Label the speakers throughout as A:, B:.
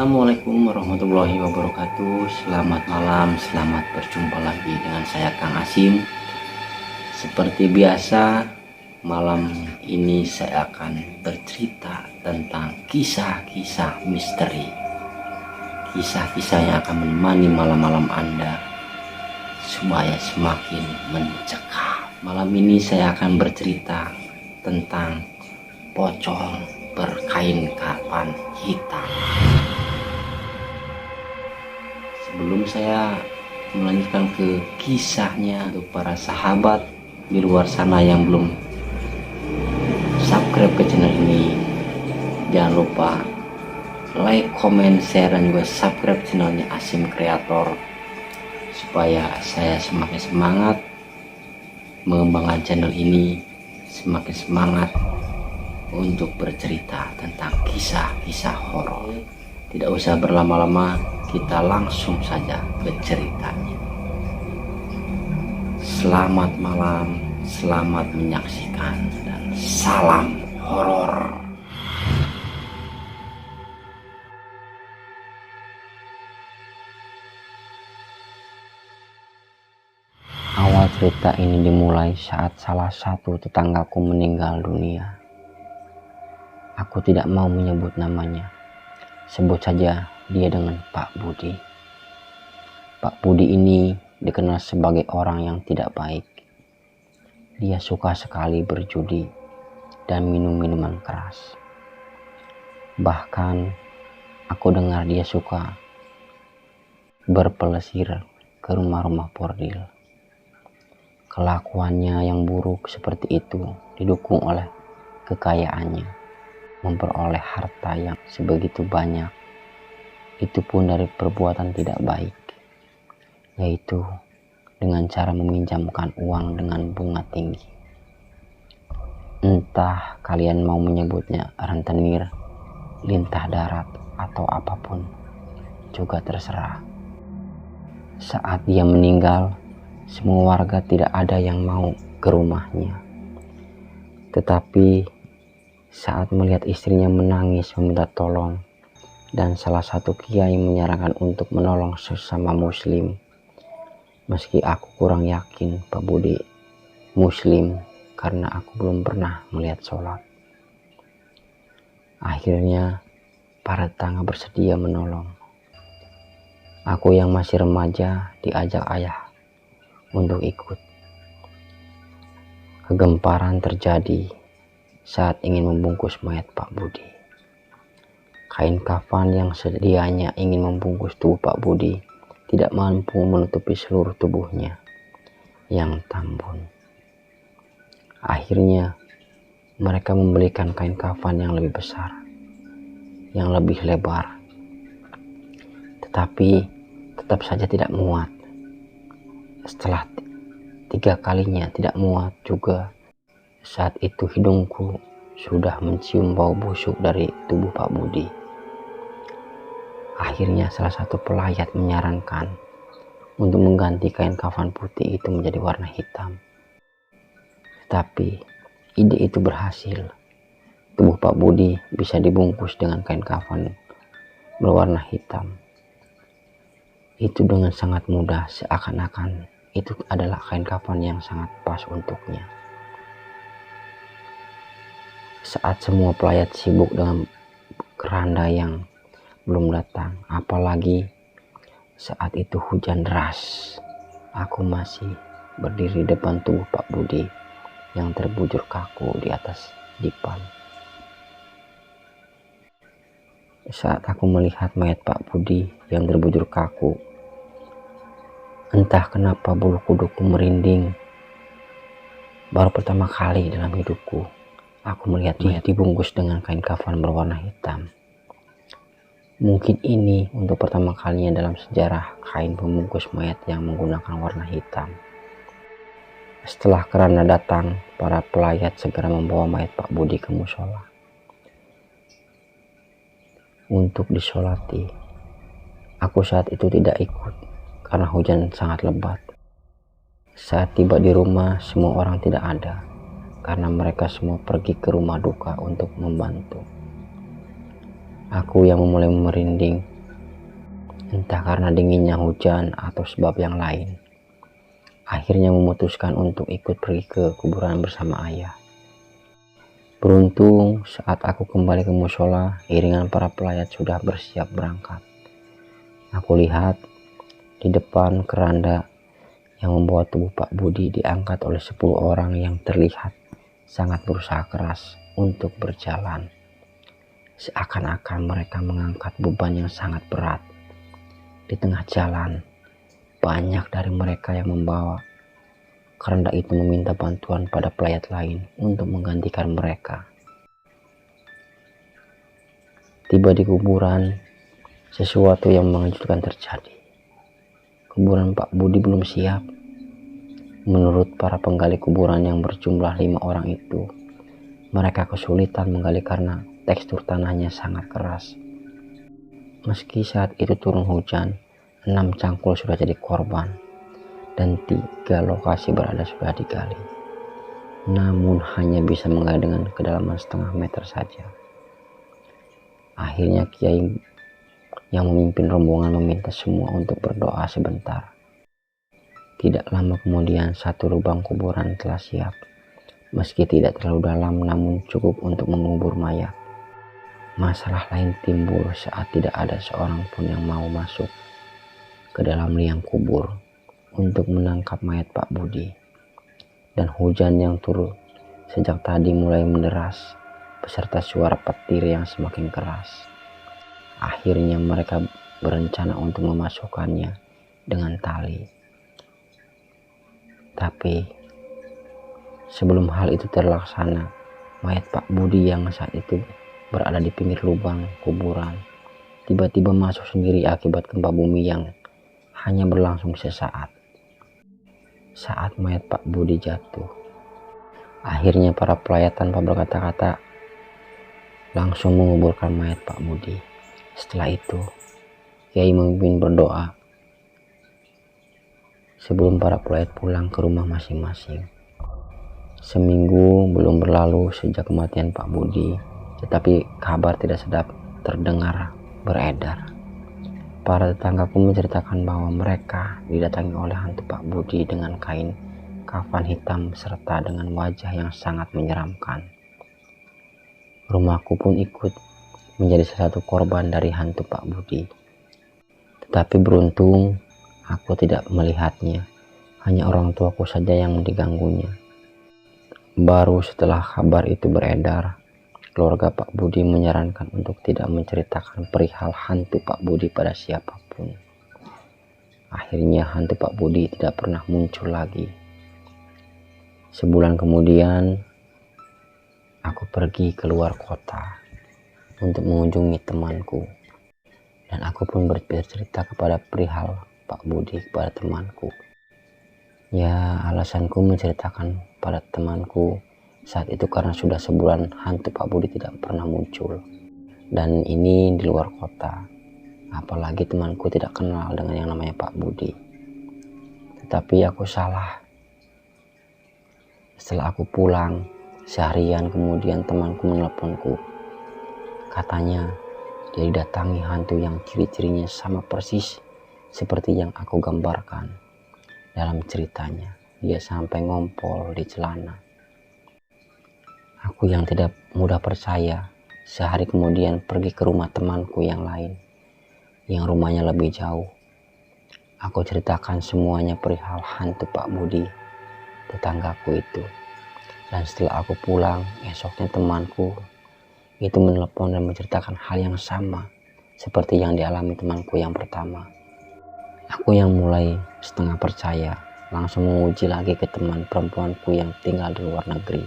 A: Assalamualaikum warahmatullahi wabarakatuh. Selamat malam, selamat berjumpa lagi dengan saya Kang Asim. Seperti biasa, malam ini saya akan bercerita tentang kisah-kisah misteri. Kisah-kisah yang akan menemani malam-malam Anda supaya semakin mencekam. Malam ini saya akan bercerita tentang pocong berkain kafan hitam. Sebelum saya melanjutkan ke kisahnya, untuk para sahabat di luar sana yang belum subscribe ke channel ini, jangan lupa like, comment, share, dan juga subscribe channelnya Asim Kreator supaya saya semakin semangat mengembangkan channel ini, semakin semangat untuk bercerita tentang kisah-kisah horor. Tidak usah berlama-lama, kita langsung saja ke ceritanya. Selamat malam, selamat menyaksikan, dan salam horor. Awal cerita ini dimulai saat salah satu tetanggaku meninggal dunia. Aku tidak mau menyebut namanya. Sebut saja dia dengan Pak Budi. Pak Budi ini dikenal sebagai orang yang tidak baik. Dia suka sekali berjudi dan minum minuman keras. Bahkan aku dengar dia suka berpelesir ke rumah-rumah bordil. Kelakuannya yang buruk seperti itu didukung oleh kekayaannya, memperoleh harta yang sebegitu banyak. Itu pun dari perbuatan tidak baik, yaitu dengan cara meminjamkan uang dengan bunga tinggi. Entah kalian mau menyebutnya rentenir, lintah darat, atau apapun, juga terserah. Saat dia meninggal, semua warga tidak ada yang mau ke rumahnya. Tetapi saat melihat istrinya menangis meminta tolong, dan salah satu kiai menyarankan untuk menolong sesama muslim, meski aku kurang yakin Pak Budi muslim karena aku belum pernah melihat sholat. Akhirnya para tetangga bersedia menolong. Aku yang masih remaja diajak ayah untuk ikut. Kegemparan terjadi saat ingin membungkus mayat Pak Budi. Kain kafan yang sedianya ingin membungkus tubuh Pak Budi tidak mampu menutupi seluruh tubuhnya yang tambun. Akhirnya mereka membelikan kain kafan yang lebih besar, yang lebih lebar. Tetapi tetap saja tidak muat. Setelah 3 kalinya tidak muat juga, saat itu hidungku sudah mencium bau busuk dari tubuh Pak Budi. Akhirnya salah satu pelayat menyarankan untuk mengganti kain kafan putih itu menjadi warna hitam. Tetapi ide itu berhasil. Tubuh Pak Budi bisa dibungkus dengan kain kafan berwarna hitam. Itu dengan sangat mudah, seakan-akan itu adalah kain kafan yang sangat pas untuknya. Saat semua pelayat sibuk dengan keranda yang belum datang, apalagi saat itu hujan deras, aku masih berdiri depan tubuh Pak Budi yang terbujur kaku di atas dipan. Saat aku melihat mayat Pak Budi yang terbujur kaku, entah kenapa bulu kuduku merinding. Baru pertama kali dalam hidupku aku melihat mayat dibungkus dengan kain kafan berwarna hitam. Mungkin ini untuk pertama kalinya dalam sejarah kain pembungkus mayat yang menggunakan warna hitam. Setelah keranda datang, para pelayat segera membawa mayat Pak Budi ke musola untuk disolati. Aku saat itu tidak ikut karena hujan sangat lebat. Saat tiba di rumah, semua orang tidak ada karena mereka semua pergi ke rumah duka untuk membantu. Aku yang mulai merinding Entah karena dinginnya hujan atau sebab yang lain, akhirnya memutuskan untuk ikut pergi ke kuburan bersama ayah. Beruntung saat aku kembali ke musola, iringan para pelayat sudah bersiap berangkat. Aku lihat di depan keranda yang membawa tubuh Pak Budi diangkat oleh 10 orang yang terlihat sangat berusaha keras untuk berjalan. Seakan-akan mereka mengangkat beban yang sangat berat. Di tengah jalan, banyak dari mereka yang membawa keranda itu meminta bantuan pada pelayat lain untuk menggantikan mereka. Tiba di kuburan, sesuatu yang mengejutkan terjadi. Kuburan Pak Budi belum siap. Menurut para penggali kuburan yang berjumlah 5 orang itu, mereka kesulitan menggali karena tekstur tanahnya sangat keras. Meski saat itu turun hujan, 6 cangkul sudah jadi korban dan 3 lokasi berada sudah digali. Namun hanya bisa menggali dengan kedalaman setengah meter saja. Akhirnya Kiai yang memimpin rombongan meminta semua untuk berdoa sebentar. Tidak lama kemudian satu lubang kuburan telah siap. Meski tidak terlalu dalam, namun cukup untuk mengubur mayat. Masalah lain timbul saat tidak ada seorang pun yang mau masuk ke dalam liang kubur untuk menangkap mayat Pak Budi. Dan hujan yang turun sejak tadi mulai menderas beserta suara petir yang semakin keras. Akhirnya mereka berencana untuk memasukkannya dengan tali. Tapi sebelum hal itu terlaksana, mayat Pak Budi yang saat itu berada di pinggir lubang kuburan tiba-tiba masuk sendiri akibat gempa bumi yang hanya berlangsung sesaat. Saat mayat Pak Budi jatuh, akhirnya para pelayat tanpa berkata-kata langsung menguburkan mayat Pak Budi. Setelah itu, Kiai memimpin berdoa sebelum para pelayat pulang ke rumah masing-masing. Seminggu belum berlalu sejak kematian Pak Budi, tetapi kabar tidak sedap terdengar beredar. Para tetanggaku menceritakan bahwa mereka didatangi oleh hantu Pak Budi dengan kain kafan hitam serta dengan wajah yang sangat menyeramkan. Rumahku pun ikut menjadi salah satu korban dari hantu Pak Budi. Tetapi beruntung aku tidak melihatnya, hanya orang tuaku saja yang diganggunya. Baru setelah kabar itu beredar, keluarga Pak Budi menyarankan untuk tidak menceritakan perihal hantu Pak Budi pada siapapun. Akhirnya hantu Pak Budi tidak pernah muncul lagi. Sebulan kemudian, aku pergi keluar kota untuk mengunjungi temanku. Dan aku pun bercerita kepada perihal Pak Budi kepada temanku. Ya, alasanku menceritakan pada temanku saat itu karena sudah sebulan hantu Pak Budi tidak pernah muncul. Dan ini di luar kota. Apalagi temanku tidak kenal dengan yang namanya Pak Budi. Tetapi aku salah. Setelah aku pulang, seharian kemudian temanku meneleponku. Katanya dia didatangi hantu yang ciri-cirinya sama persis seperti yang aku gambarkan. Dalam ceritanya, dia sampai ngompol di celana. Aku yang tidak mudah percaya, sehari kemudian pergi ke rumah temanku yang lain, yang rumahnya lebih jauh. Aku ceritakan semuanya perihal hantu Pak Budi, tetanggaku itu. Dan setelah aku pulang, esoknya temanku itu menelepon dan menceritakan hal yang sama seperti yang dialami temanku yang pertama. Aku yang mulai setengah percaya langsung menguji lagi ke teman perempuanku yang tinggal di luar negeri.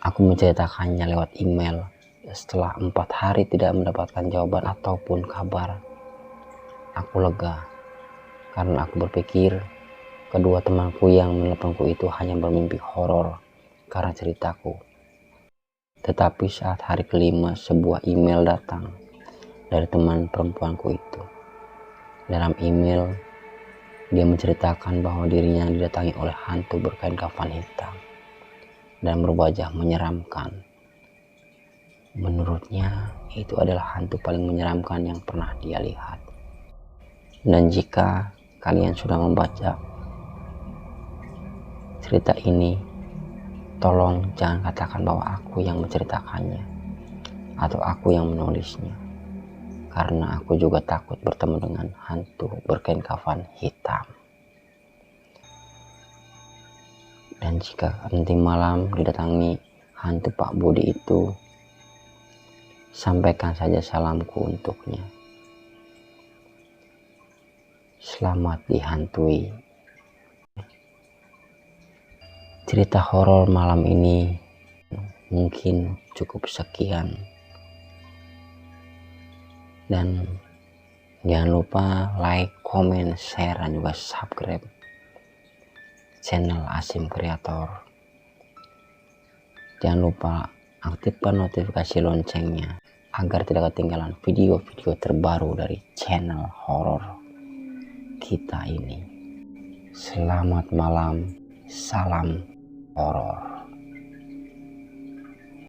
A: Aku menceritakannya lewat email. Setelah 4 hari tidak mendapatkan jawaban ataupun kabar, aku lega karena aku berpikir kedua temanku yang meneleponku itu hanya bermimpi horor karena ceritaku. Tetapi saat hari kelima, sebuah email datang dari teman perempuanku itu. Dalam email, dia menceritakan bahwa dirinya didatangi oleh hantu berkain kafan hitam dan berwajah menyeramkan. Menurutnya, itu adalah hantu paling menyeramkan yang pernah dia lihat. Dan jika kalian sudah membaca cerita ini, tolong jangan katakan bahwa aku yang menceritakannya atau aku yang menulisnya, karena aku juga takut bertemu dengan hantu berkain kafan hitam. Dan jika nanti malam didatangi hantu Pak Budi itu, sampaikan saja salamku untuknya. Selamat dihantui. Cerita horor malam ini mungkin cukup sekian. Dan jangan lupa like, comment, share, dan juga subscribe channel Asim Kreator. Jangan lupa aktifkan notifikasi loncengnya agar tidak ketinggalan video-video terbaru dari channel horor kita ini. Selamat malam, salam horor.